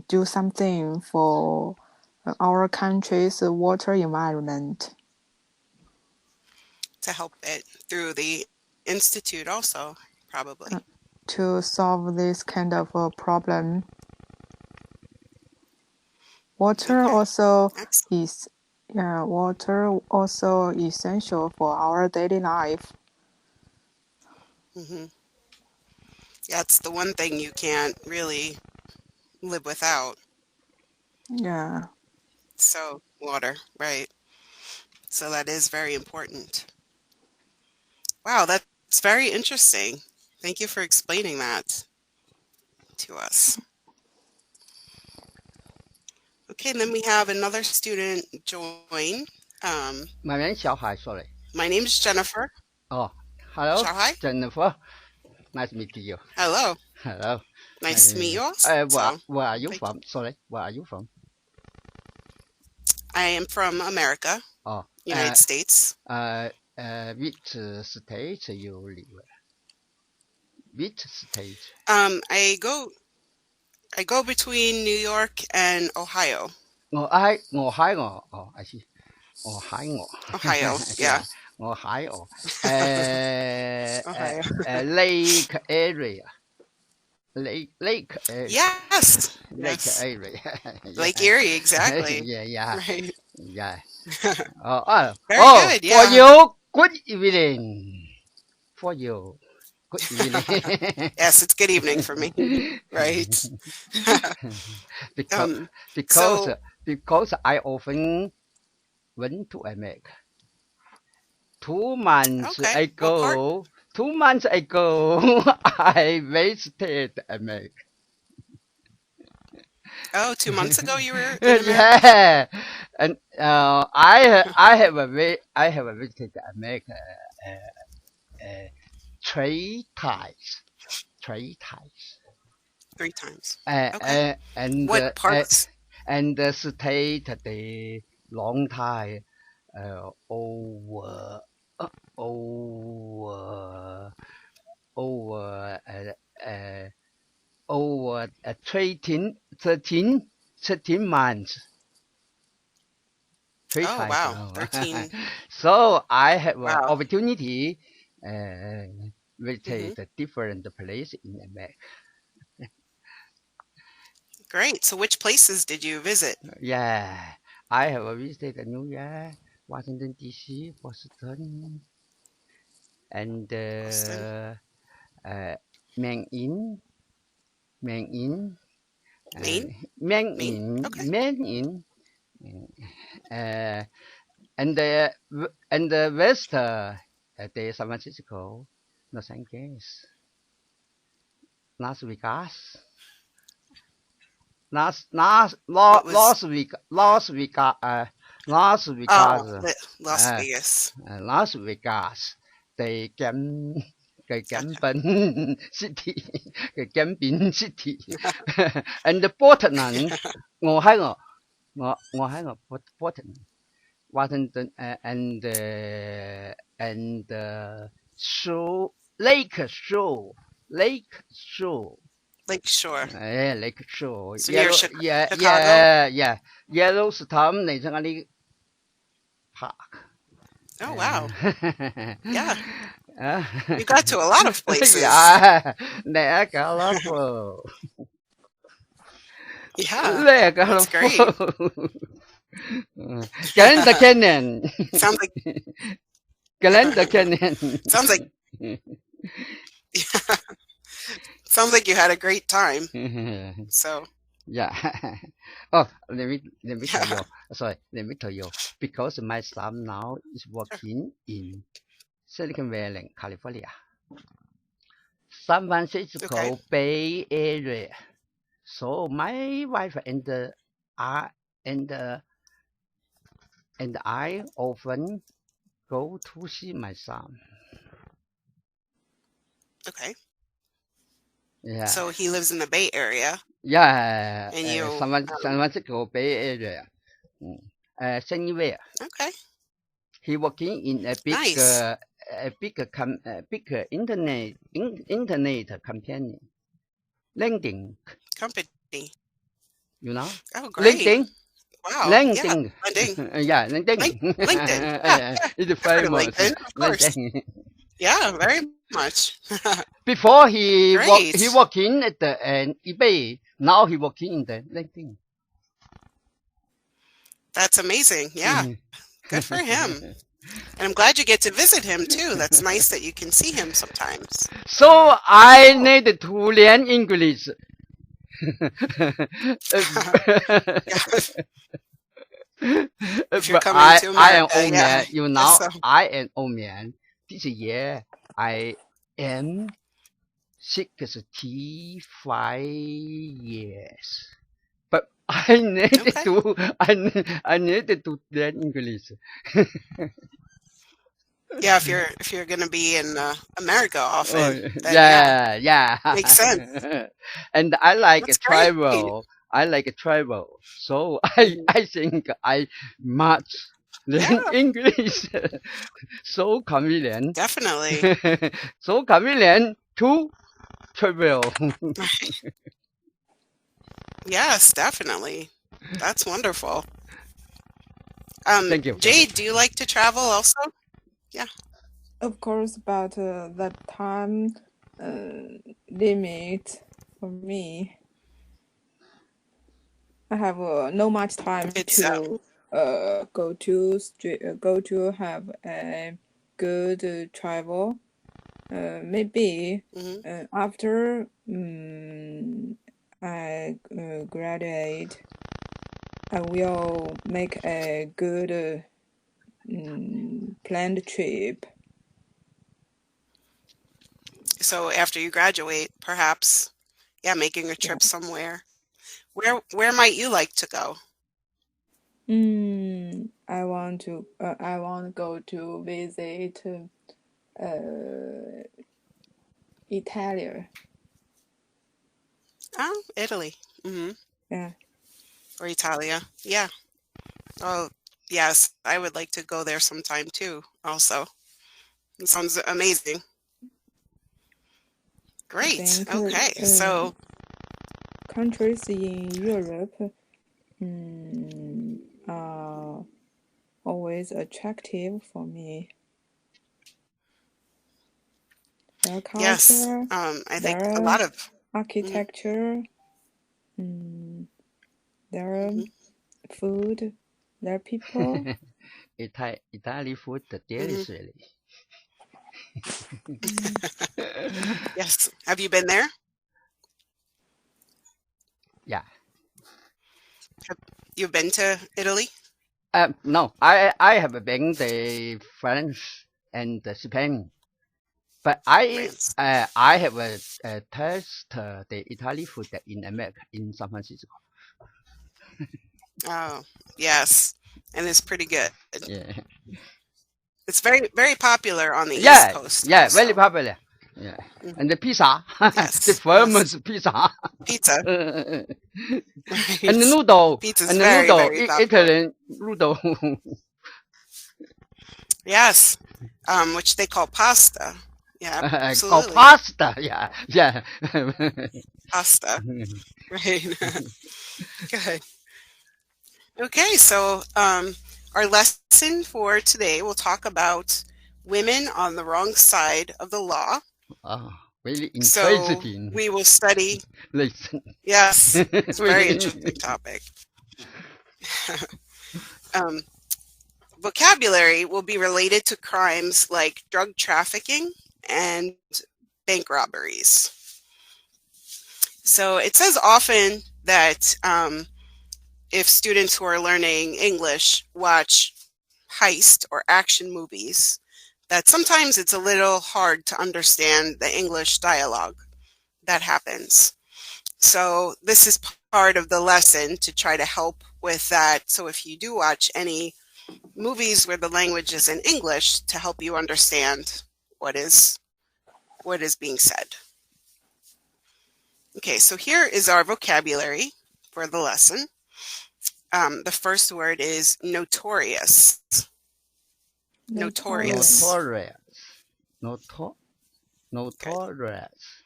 do something for our country's water environment. To help it through the institute also, probably. To solve this kind of problem. Water Okay. also Excellent. is water also essential for our daily life. Hmm. Yeah, it's the one thing you can't really live without. Yeah. So, water, right. So that is very important. Wow, that's very interesting. Thank you for explaining that to us. Okay, and then we have another student join. Um, My name is Xiaohai, sorry. my name is Jennifer. Oh, hello, Shanghai. Jennifer. Nice meeting you. Hello. Hello. Nice to meet you Where also. where are you Thank you. from? Sorry, where are you from? I am from America, Oh, United States. which state you live? Which state? Um, I go I go between New York and Ohio. Oh, I see. Ohio. Ohio, yeah. Yeah, Ohio. Ohio. Lake area. Lake Yes. Lake Yes. area. Lake Yeah. Erie, exactly. Yeah, yeah, Right. yeah. Very good, For yeah. you, good evening. For you, good evening. Yes, it's good evening for me. Right. because Um, because so because I often went to America. 2 months okay. What part? ago, 2 months ago, I visited America. Oh, 2 months ago you were in America? Yeah, and I have visited America uh, 3 times, 3 times, 3 times. uh, Okay. uh, and What uh, uh, parts? stayed a long time over over over over 13 months. Three Oh, times. wow. 13. So I have an Wow. opportunity uh, Hmm. visit a different place in America. Great. So which places did you visit? Yeah, I have visited New York, Washington D.C., Boston, and Boston, uh, Maine, Maine, uh, Maine? Maine? Maine, Okay. Maine, uh, and the west the San Francisco, Los Angeles, Las Vegas, What was Las Vegas, Oh, Las uh, Vegas. Las Vegas, the gam the Gotcha. gambling city, the gambling city, and the Portland, 我喺個 Portland, Washington, and Shore, Lake Shore. Lake Shore. Yeah, Lake Shore. So near Chicago? Yeah. Yellowstone National Park. Oh, wow. Yeah. Uh, You got to a lot of places. yeah, Niagara Yeah. That's Niagara great. Grand Canyon. Sounds like Grand Canyon. sounds like sounds like you had a great time. So, Yeah. Oh, let me tell yeah. you. Sorry, let me tell you. Because my son now is working in Silicon Valley, California, San Okay. Francisco Bay Area. So my wife I and and I often go to see my son. Okay. Yeah. So he lives in the Bay Area Yeah, and you San Francisco Bay Area. Mm. Anywhere. okay. He working in Nice. big internet company. LinkedIn. company? You know, Oh, great. LinkedIn. Wow. Yeah. LinkedIn. LinkedIn. Yeah, LinkedIn. LinkedIn. Yeah. Yeah. It's I've heard of famous. LinkedIn. Of course. LinkedIn. Yeah. Very much. Before he Great. working at the eBay. Now he working in the LinkedIn. That's amazing. Yeah. Good for him. And I'm glad you get to visit him too. That's nice that you can see him sometimes. So I need to learn English. If you're But coming to I am America, old yeah. man. You Guess know, so. I am old man. This year I am 65 years. But I needed Okay. to I needed to learn English. Yeah, if you're gonna be in America Oh, often, then yeah, yeah. makes sense. And I like That's great. travel. I like travel. So Mhm. I think I must learn Yeah, English. So convenient. definitely. So convenient to travel. Yes, definitely. That's wonderful. Thank you. Thank you. Jade, do you like to travel also? Yeah. Of course, but that time limit for me, I have no much time It's to go to have a good travel. Maybe mhm. after I graduate, I will make a good planned trip. So after you graduate, perhaps, yeah, making a Yeah. trip somewhere. Where might you like to go? I want to go to visit uh Italy. Oh, Italy. Hmm. Yeah. Or Italia. Yeah. Oh, yes. I would like to go there sometime too, also. It sounds amazing. I Great. think Okay. So, countries in Europe are always attractive for me. Their yes, culture, I think a their lot of, mhm, architecture, mm, their mhm, food, their people. Italy food mhm. deliciously. Mm, Yes. Have you been there? Yeah. Have you been to Italy? No, I have been the France and the Spain, but France. I have test the Italy food in America in San Francisco. Oh, yes. And it's pretty good. Yeah, It's very, very popular on the East yeah, Coast yeah, very also. popular. Yeah, Mhm. and the pizza, the Yes, yes. famous pizza, Pizza, and the right. noodle, Pizza's very, very popular. Italian noodle. Yes, which they call pasta. Yeah, Oh, absolutely. pasta. Yeah, yeah. Pasta, right. Good. Okay, so our lesson for today will talk about women on the wrong side of the law. Oh, really So interesting. we will study, Listen. yes, it's a very interesting Really. topic. um, vocabulary will be related to crimes like drug trafficking and bank robberies. So it says often that if students who are learning English watch heist or action movies, that sometimes it's a little hard to understand the English dialogue that happens. So this is part of the lesson to try to help with that. So if you do watch any movies where the language is in English, to help you understand what is being said. Okay, so here is our vocabulary for the lesson. The first word is notorious. Notorious. notorious. Notorious. Good. Notorious.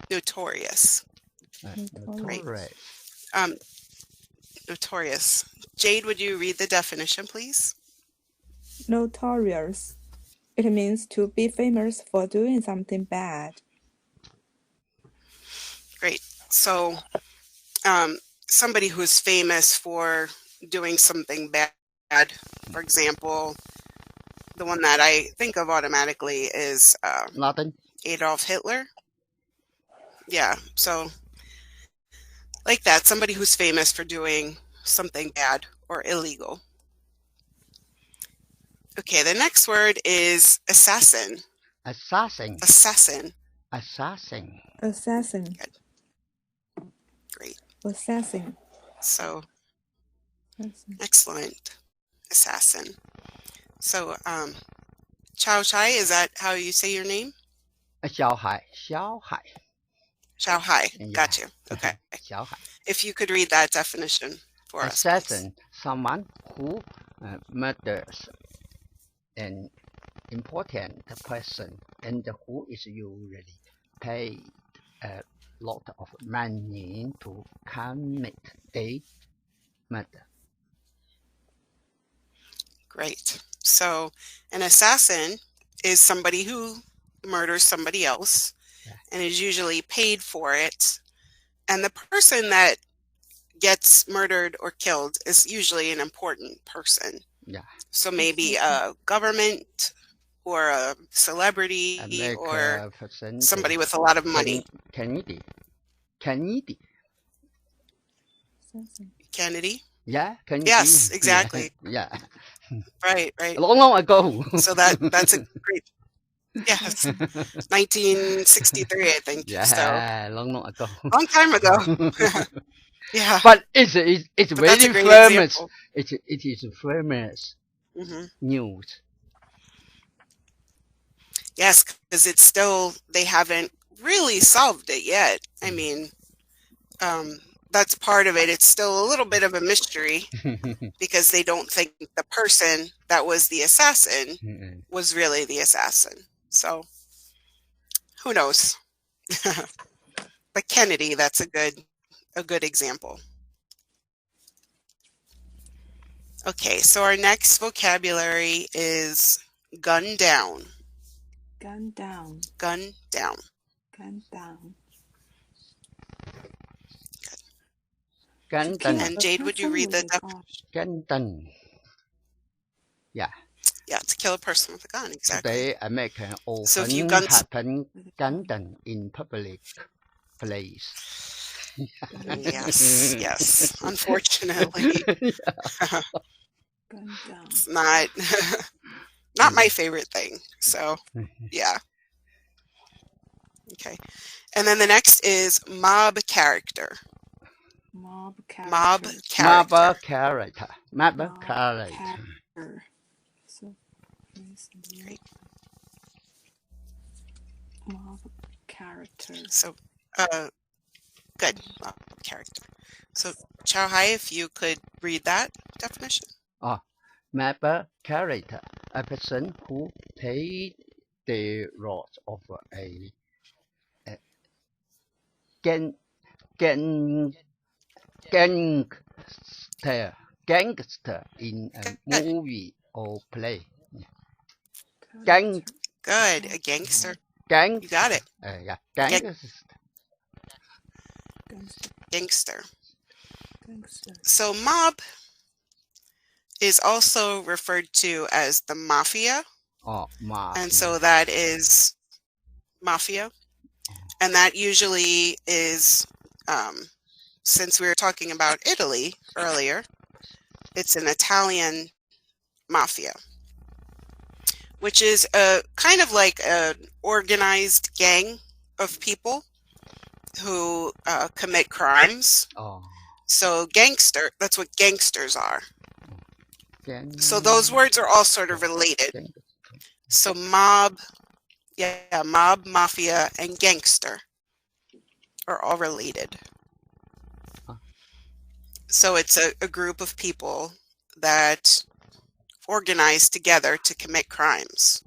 Notorious. Notorious. Notorious. Jade, would you read the definition, please? Notorious. It means to be famous for doing something bad. Great. So, somebody who's famous for doing something bad, for example, the one that I think of automatically is Nothing. Adolf Hitler. Yeah, so like that, somebody who's famous for doing something bad or illegal. Okay, the next word is assassin. Assassin. Assassin. Assassin. Assassin. Great. Assassin. So, excellent. Assassin. So, Chao Chai, is that how you say your name? Xiao Hai. Xiao Hai. Xiao Hai. Yeah. Got you. Okay. Xiao Hai. If you could read that definition for us. Assassin, someone who murders an important person and who is usually paid a lot of money to commit a murder. Great. So, an assassin is somebody who murders somebody else and is usually paid for it. And the person that gets murdered or killed is usually an important person. Yeah. So maybe a government or a celebrity or somebody with a lot of money. Kennedy. Kennedy? Yeah, Kennedy. Yes, exactly. Yeah. Right. Long ago. So that's a great. Yes, 1963, I think. Yeah, so. long ago. Long time ago. Yeah. But it's But very famous. It is famous news. Yes, because it's still, they haven't really solved it yet. I mean, that's part of it. It's still a little bit of a mystery because they don't think the person that was the assassin was really the assassin. So, who knows? But Kennedy, that's a good example. Okay, so our next vocabulary is gun down. Gun down. Gun down. Gun down. Gun down. And Jade, would you read the definition? Gun down. Yeah. Yeah, to kill a person with a gun, exactly. Today, American often happen gun down in public place. Yes. Unfortunately, it's not my favorite thing. So, yeah. Okay, and then the next is mob character. Mob character. Mob character. So, great. Mob character. So, good. Mob character. So, Chao Hai, if you could read that definition. Mob character, a person who paid the role of a gangster in a movie or play. Good. A gangster. You got it. Yeah. Gangster. So mob is also referred to as the mafia. Mafia. And so that is mafia. And that usually is, since we were talking about Italy earlier, it's an Italian mafia, which is a kind of like an organized gang of people who commit crimes. So gangster, that's what gangsters are. So those words are all sort of related. So mob, mob, mafia, and gangster are all related. So it's a group of people that organize together to commit crimes.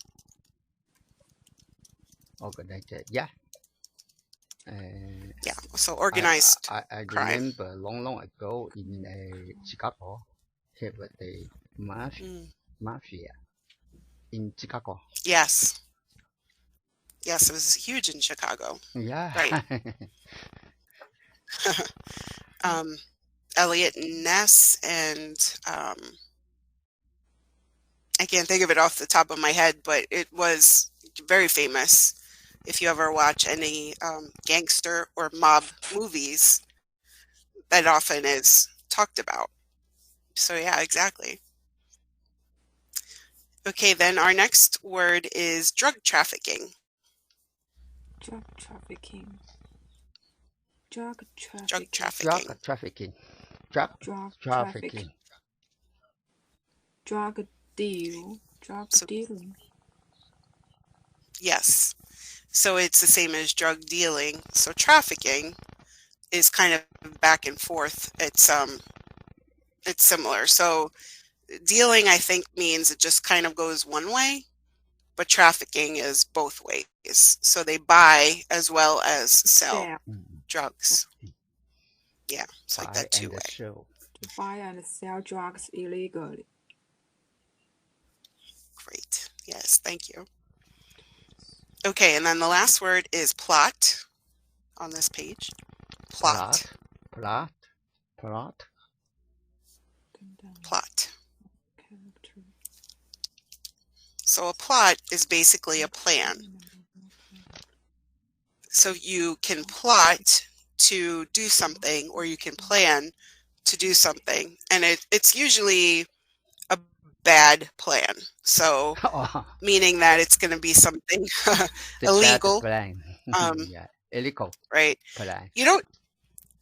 Organized, yeah. Yeah, so I, organized I crime. remember long ago in Chicago, have the Mm. mafia in Chicago. Yes. Yes, it was huge in Chicago. Yeah. Right. um, Elliot Ness and I can't think of it off the top of my head, but it was very famous. If you ever watch any gangster or mob movies, that often is talked about. So yeah, exactly. Okay, then our next word is drug trafficking. Drug trafficking. Drug Drug trafficking. Drug trafficking. trafficking. Drug Drug traffic. trafficking. Drug deal. Drug So dealing. yes. So it's the same as drug dealing. So trafficking is kind of back and forth. It's similar. So dealing I think means it just kind of goes one way, but trafficking is both ways. So they buy as well as sell Sell. drugs. Yeah, it's like Buy that two and way. sell. To buy and sell drugs illegally. Great. Yes, thank you. Okay, and then the last word is plot on this page. Plot. Plot. Plot. Plot. Character. So a plot is basically a plan. So you can plot to do something or you can plan to do something, and it's usually a bad plan. So Oh, meaning that it's going to be something the bad illegal, plan. um, Yeah. Illegal right? plan. You don't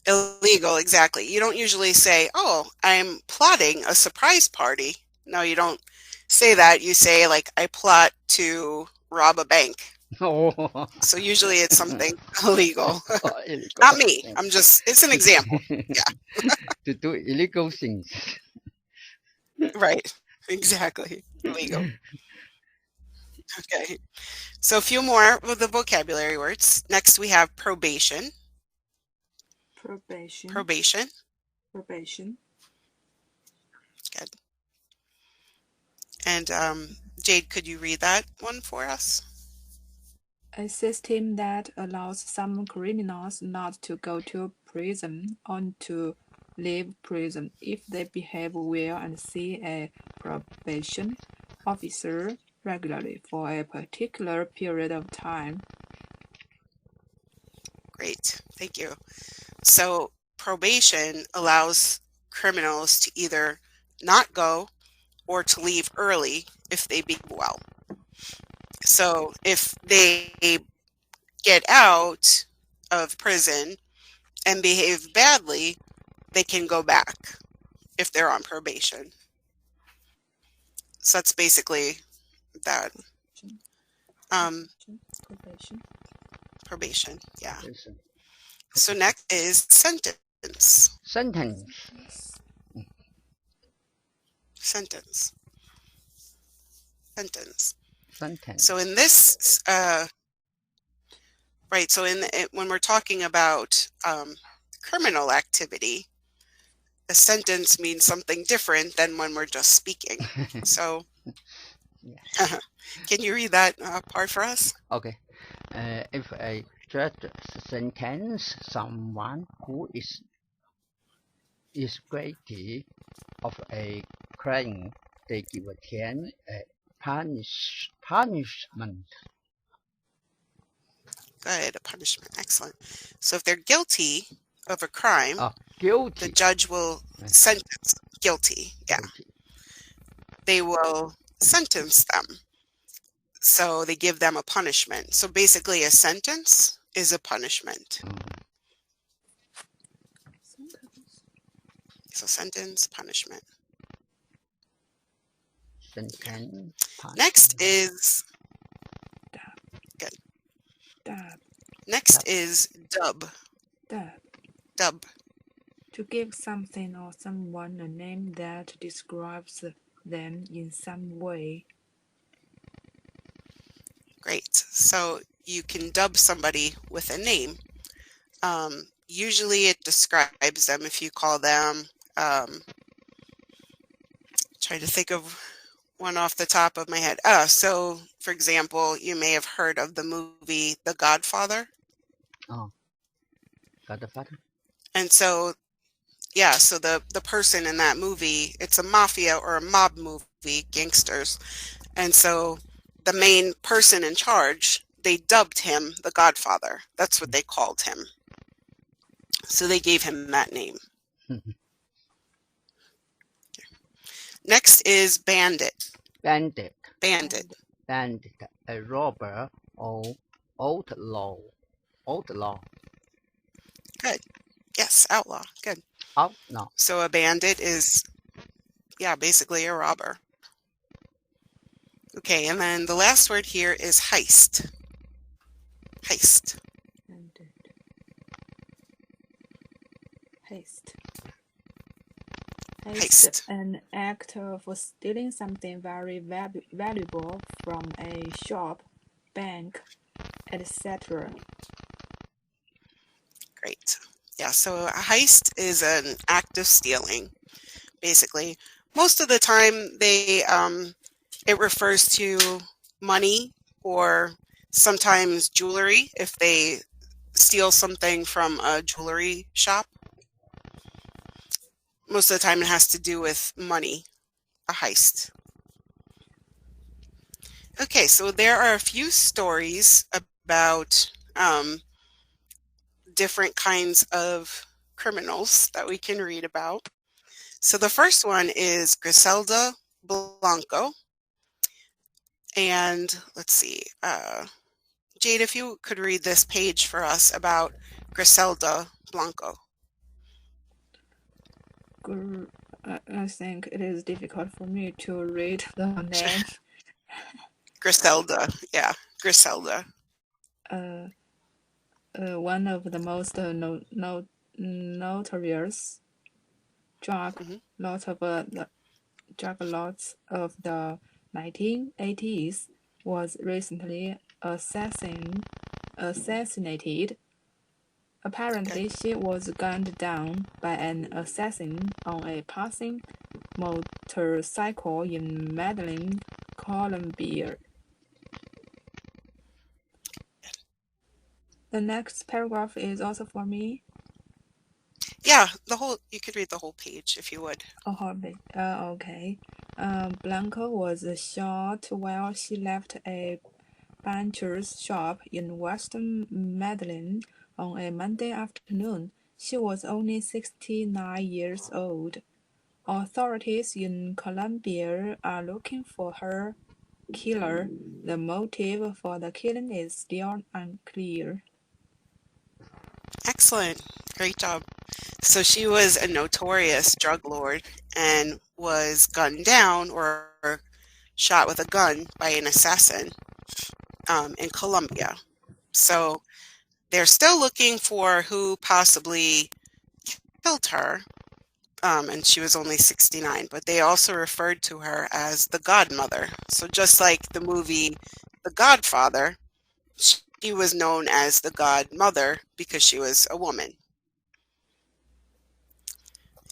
illegal, exactly. You don't usually say, "Oh, I'm plotting a surprise party." No, you don't say that. You say like, "I plot to rob a bank." Oh. So usually it's something illegal. Illegal. Not me. It's an example. Yeah, To do illegal things. right. Exactly. Illegal. Okay. So a few more of the vocabulary words. Next we have probation. Probation. Probation. Probation. Good. And Jade, could you read that one for us? A system that allows some criminals not to go to prison or to leave prison if they behave well and see a probation officer regularly for a particular period of time. Great. Thank you. So probation allows criminals to either not go or to leave early if they behave well. So if they get out of prison and behave badly, they can go back if they're on probation. So that's basically that. Probation. Probation, yeah. Listen. So next is sentence. Sentence. Sentence. Sentence. Sentence. So in this, right, so when we're talking about criminal activity, a sentence means something different than when we're just speaking. So can you read that part for us? Okay. If a judge sentence someone who is guilty of a crime, they give them a punishment. Good, a punishment. Excellent. So if they're guilty of a crime, Guilty. the judge will sentence guilty. Yeah. Guilty. They will sentence them. So they give them a punishment. So basically a sentence is a punishment. So sentence, punishment. Sentence, punishment. Next is good. Dub. Next is dub. Dub. Dub. To give something or someone a name that describes them in some way. Great. So you can dub somebody with a name. Usually it describes them if you call them, trying to think of one off the top of my head. So for example, you may have heard of the movie The Godfather. Oh, Godfather. And so, yeah, so the person in that movie, it's a mafia or a mob movie, gangsters. And so the main person in charge, they dubbed him the Godfather. That's what they called him. So they gave him that name. Next is bandit. Bandit. Bandit. Bandit. A robber or outlaw. Outlaw. Good. Yes, outlaw. Good. Outlaw. So a bandit is, yeah, basically a robber. Okay, and then the last word here is heist. Heist. Heist. Heist. An act of stealing something very valuable from a shop, bank, etc. Great. Yeah, so a heist is an act of stealing, basically. Most of the time, it refers to money or sometimes jewelry if they steal something from a jewelry shop. Most of the time, it has to do with money, a heist. Okay, so there are a few stories about different kinds of criminals that we can read about. So the first one is Griselda Blanco. And let's see, Jade, if you could read this page for us about Griselda Blanco. I think it is difficult for me to read the name. Griselda, yeah, Griselda. One of the most notorious drug lords of the 1980s was recently assassinated. Apparently, she was gunned down by an assassin on a passing motorcycle in Medellin, Colombia. The next paragraph is also for me. Yeah, you could read the whole page if you would. Okay. Blanco was shot while she left a butcher's shop in western Medellin on a Monday afternoon. She was only 69 years old. Authorities in Colombia are looking for her killer. The motive for the killing is still unclear. Excellent. Great job. So she was a notorious drug lord and was gunned down or shot with a gun by an assassin in Colombia. So they're still looking for who possibly killed her, and she was only 69, but they also referred to her as the godmother. So just like the movie The Godfather, she was known as the godmother because she was a woman.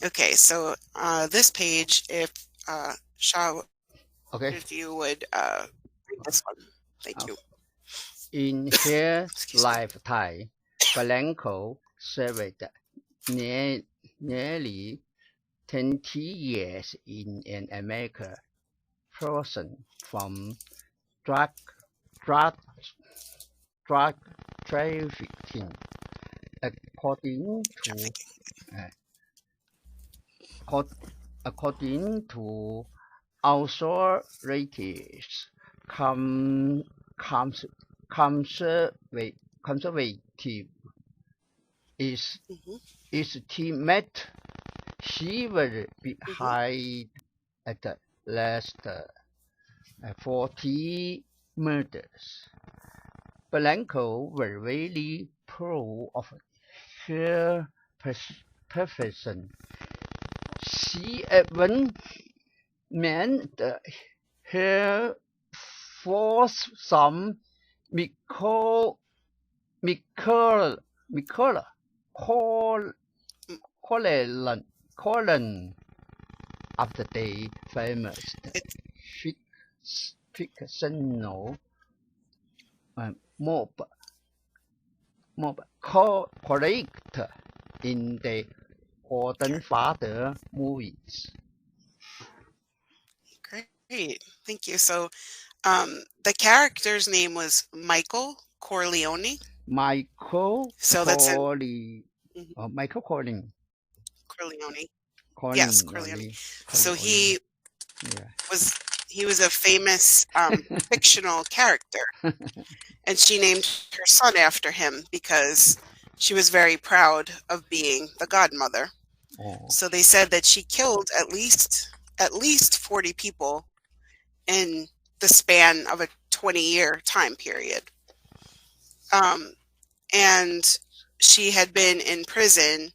Okay, so this page, if if you would read this one. Thank you. In her lifetime, Blanco served nearly 20 years in an American prison from drug trafficking. According to authorities, conservative estimate she will be behind at least 40 murders. Blanco was really proud of her profession. She even meant her foursome Michaela colon of the day famous fictional mob correct in the Golden Father movies. Great. Thank you. So, the character's name was Michael Corleone. Michael So that's in Michael Corleone. Corleone. Corleone. Yes, Corleone. So he Yeah. was a famous fictional character, and she named her son after him because she was very proud of being the godmother. Oh. So they said that she killed at least 40 people in the span of a 20-year time period. And she had been in prison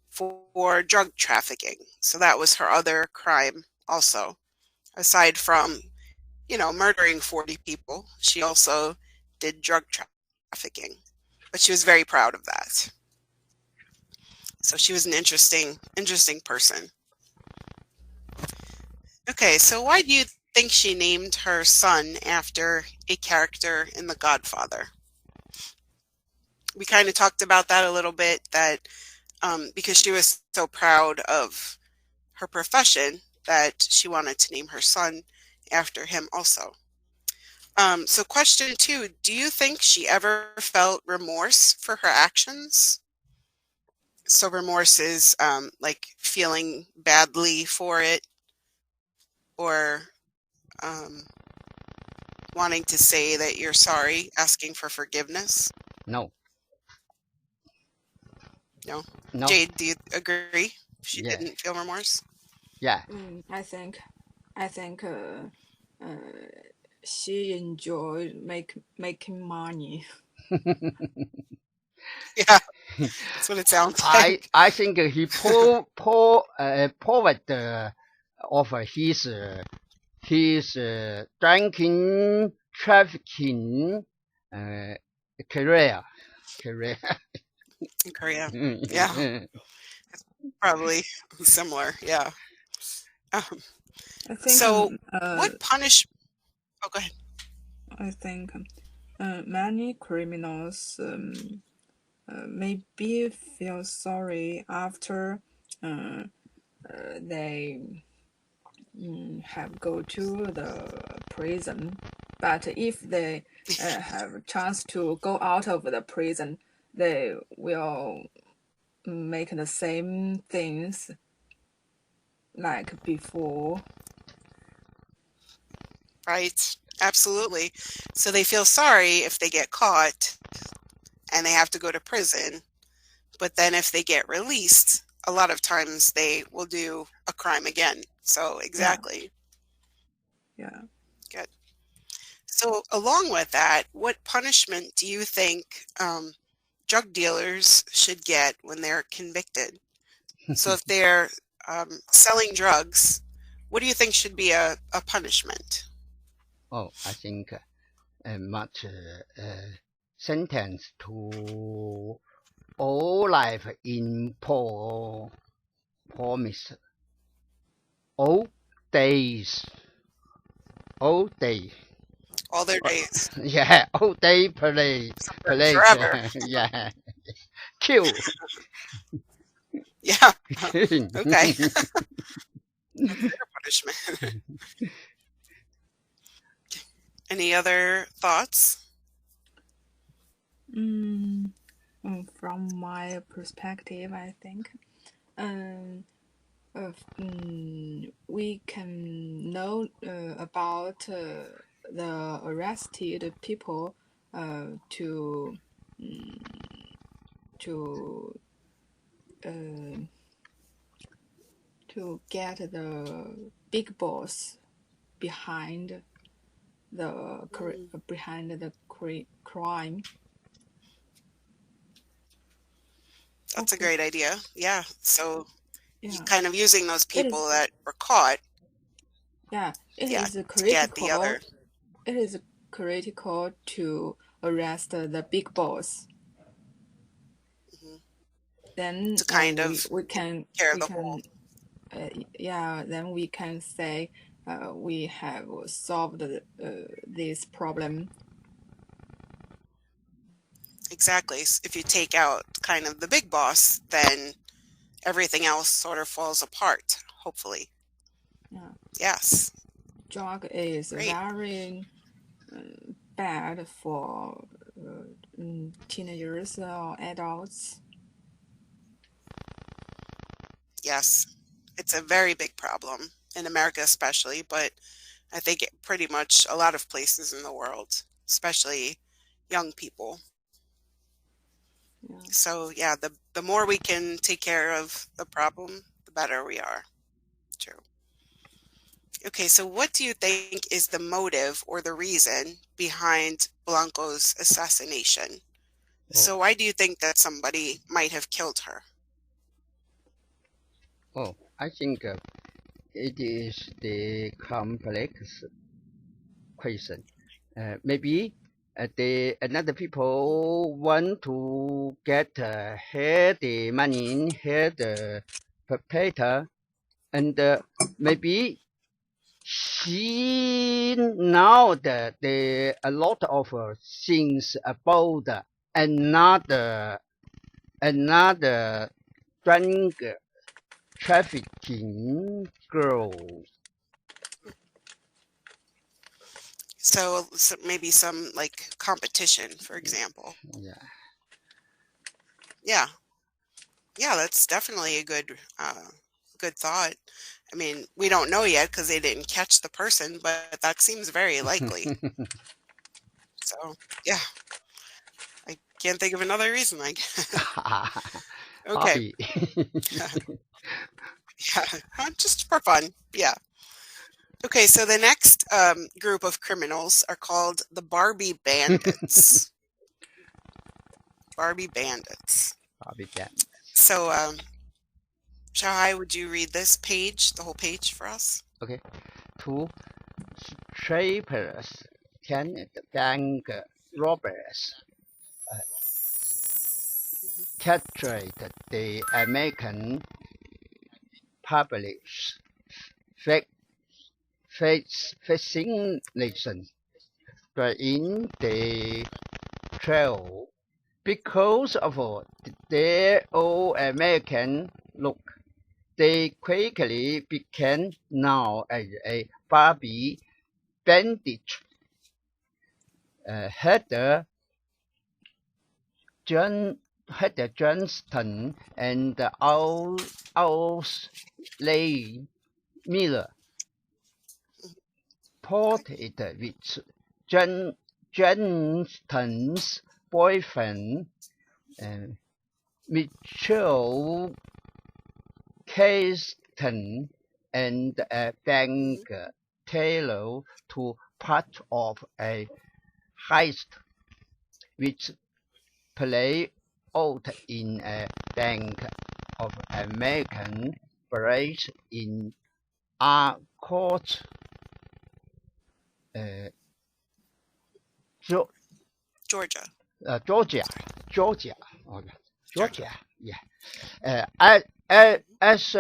for drug trafficking. So that was her other crime also. Aside from, murdering 40 people, she also did drug trafficking. But she was very proud of that. So she was an interesting person. Okay, so why do you think she named her son after a character in The Godfather? We kind of talked about that a little bit, that because she was so proud of her profession that she wanted to name her son after him also. So question 2, do you think she ever felt remorse for her actions? So remorse is like feeling badly for it, or wanting to say that you're sorry, asking for forgiveness? No. No? No. Jade, do you agree? She Yeah. didn't feel remorse? Yeah. I think she enjoyed making money. Yeah, that's what it sounds like. I think he forward of his drinking trafficking career. In Korea. Yeah, probably similar. Yeah. I think So what punish? Oh, go ahead. I think many criminals maybe feel sorry after they have go to the prison, but if they have a chance to go out of the prison, they will make the same things like before. Right. Absolutely. So they feel sorry if they get caught and they have to go to prison. But then if they get released, a lot of times they will do a crime again. So exactly. Yeah. Good. So along with that, what punishment do you think drug dealers should get when they're convicted? So if they're selling drugs, what do you think should be a punishment? Oh, I think much sentence to all life in promise. All days. All their days. Yeah, all day play. Forever. Yeah. Kill. Yeah. Okay. That's their punishment. Any other thoughts? From my perspective, I think we can know about the arrested people to get the big boss behind the crime. That's a great idea. Yeah. So Yeah. kind of using those people that were caught. Yeah, it is to critical. get the other. It is critical to arrest the big boss. then to kind of we can care we the whole. can yeah, then we can say we have solved this problem. Exactly. If you take out kind of the big boss, then everything else sort of falls apart, hopefully. Yeah. Yes. Drug is Great. very bad for teenagers or adults. Yes. It's a very big problem in America, especially, but I think pretty much a lot of places in the world, especially young people. Yeah. So yeah, the more we can take care of the problem, the better we are. True. Okay, so what do you think is the motive or the reason behind Blanco's assassination? So why do you think that somebody might have killed her? I think it is the complex question. Maybe another people want to get here the money, here the perpetrator, and maybe she know that there a lot of things about another drug trafficking girl. So maybe some like competition, for example. Yeah. Yeah. Yeah, that's definitely a good thought. I mean, we don't know yet because they didn't catch the person, but that seems very likely. So, yeah, I can't think of another reason, I guess. Okay. Yeah, just for fun. Yeah. Okay, so the next group of criminals are called the Barbie Bandits. Barbie Bandits. Barbie Bandits. So, Shahai, would you read this page, the whole page for us? Okay. Two strippers can bank robbers captured the American public's fascination in the trail because of their all-American look. They quickly became known as a Barbie bandit. Heather Johnston and Owsley Miller ported with Johnston's boyfriend Mitchell Caston and bank teller to part of a heist which played out in a Bank of American branch in Arcot, Georgia. Georgia. Yeah. As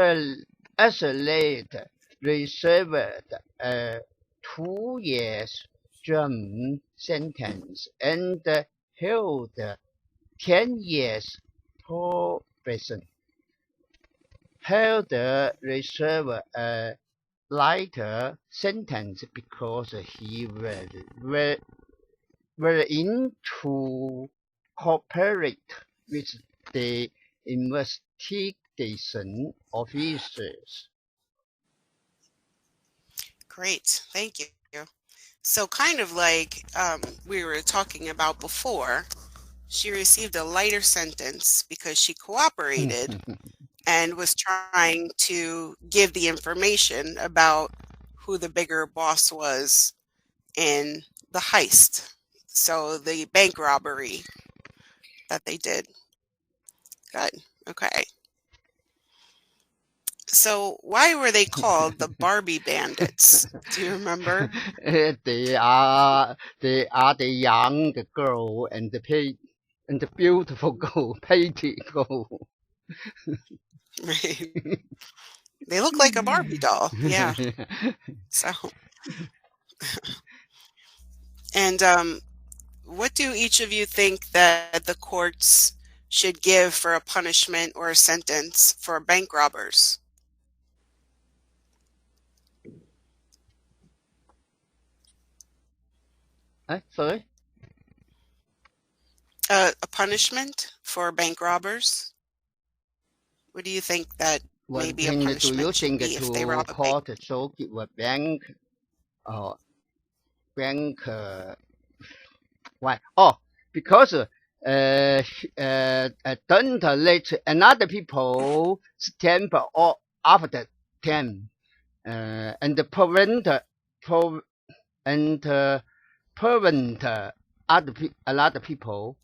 late received a 2 years term sentence and held 10 years probation. Helder received a lighter sentence because he was willing to cooperate with the investigation officers. Great, thank you. So kind of like we were talking about before, she received a lighter sentence because she cooperated and was trying to give the information about who the bigger boss was in the heist. So the bank robbery that they did. Good. Okay. So why were they called the Barbie Bandits? Do you remember? They are the young girl and the beautiful girl, pretty girl. Right. They look like a Barbie doll. Yeah. So, and what do each of you think that the courts should give for a punishment or a sentence for bank robbers? Sorry. A punishment for bank robbers? What do you think that What maybe a thing do you punishment should think be if they to rob a bank? court should give a bank bank why? Oh, because don't let another people stamp or after them and and prevent another people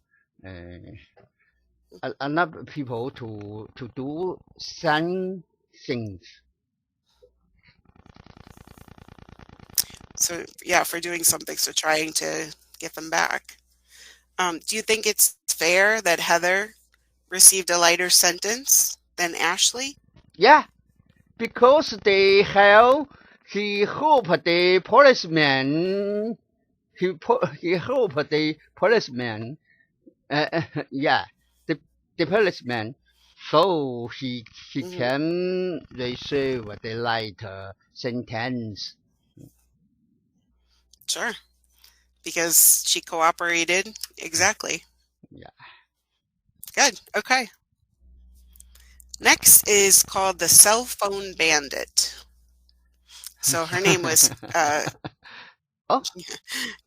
another people to do some things. So, yeah, for doing something, so trying to get them back. Do you think it's fair that Heather received a lighter sentence than Ashley? Yeah, because they have he hope the policeman he hope the policeman yeah the policeman so he Hmm. can receive the light sentence. Sure, because she cooperated. Exactly. Yeah. Good. Okay. Next is called the Cell Phone Bandit. So her name was oh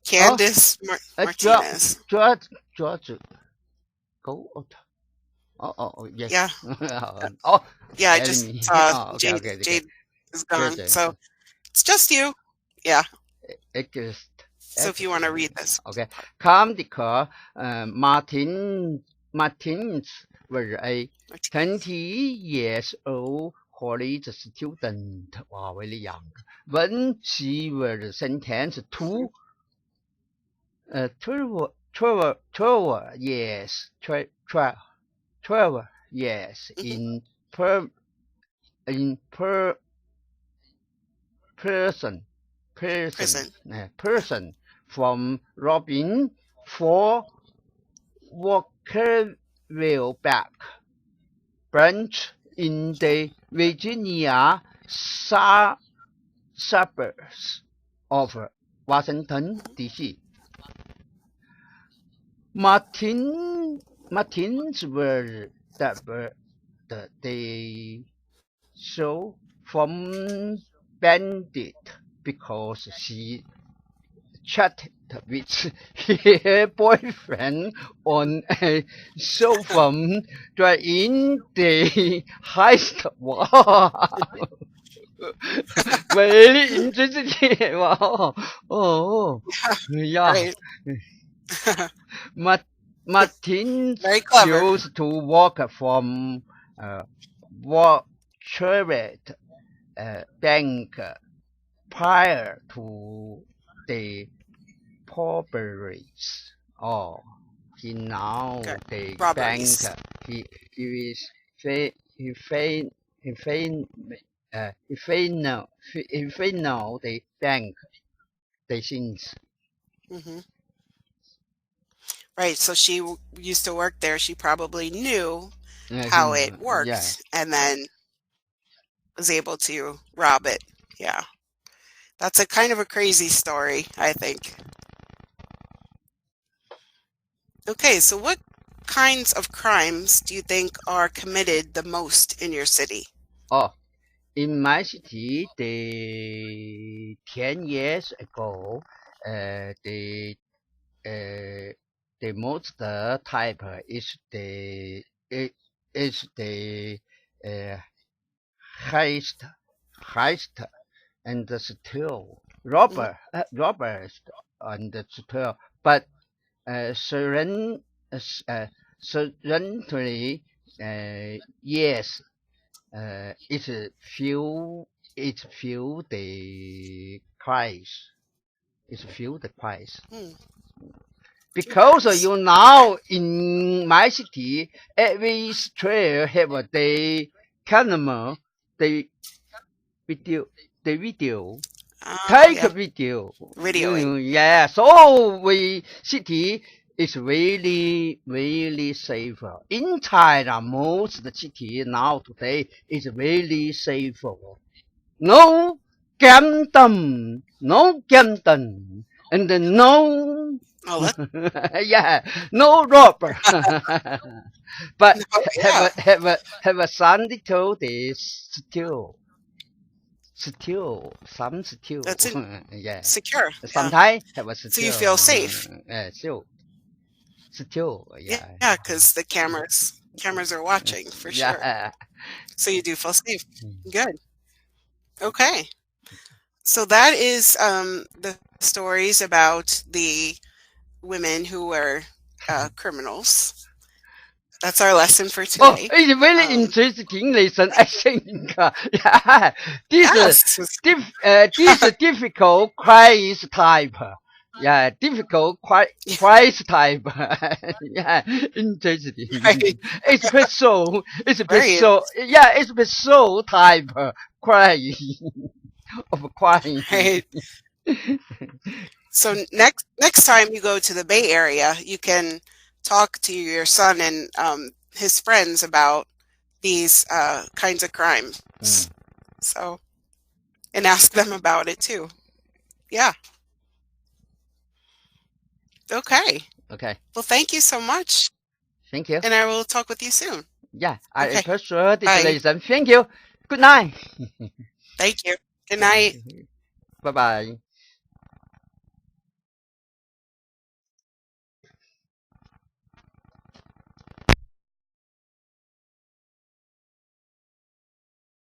Candace Martinez. George go out. Yes. Yeah, Oh, yeah. I tell just me. saw Oh, okay, Jade. okay, okay. Jade is gone, Good. so it's just you. Yeah. Excellent. So if you want to read this Okay. part. Come because Martins was a 20 years old college student, wow, very young, when she was sentenced to 12 years, 12 years Hmm. in person Prison. person from robbing for Walkerville Bank branch in the Virginia suburbs of Washington, Hmm. D.C. Martins were the show from Bandit because she chatted with her boyfriend on a cell phone during the heist. Wow, very interesting. Wow. Oh, yeah. Right. Martins Very clever. used to walk from Walcheret Bank prior to the robberies. Oh, he now Good. the bank. Robberies. He is he fain he fain he fain now the bank the things. Hmm. Right. So she used to work there. She probably knew He how it know, yeah. worked and then was able to rob it. Yeah. That's a kind of a crazy story, I think. Okay, so what kinds of crimes do you think are committed the most in your city? Oh, in my city, the 10 years ago, uh, the most type i- is the uh, heist, heist and the steal, Mhm. robbers and the steal. But surrendering, surrendering, yes, it's few the price. It's few the price. Hmm. because Yes. you know in my city every street have a day camera, they video Oh, take a yeah. video. Videoing. Yeah, so we city is really safer. In China, most the city now today is really safer. No gambling, no gambling, and no Oh, that's yeah, no robber. But oh, yeah. have a Sunday told is some still, That's yeah. secure. Yeah. Sometimes have a So you feel safe. still, Yeah, yeah, yeah, because the cameras are watching for sure. yeah. So you do feel safe. Mm. Good. Okay. So that is the stories about the women who were criminals. That's our lesson for Oh, today. it's very interesting lesson. I think, yeah, Yes. this difficult quiz type. Yeah, difficult quiz type. Yeah, interesting. Right. It's Very yeah, it's so type quiz of quiz. right. So next time you go to the Bay Area, you can talk to your son and his friends about these kinds of crimes. Mm. So and ask them about it too. Yeah. Okay. Okay, Well, thank you so much, thank you. and I will talk with you soon. Yeah, I Okay. appreciate this Bye. lesson. Thank you. Good night. Thank you. Good night. Bye bye.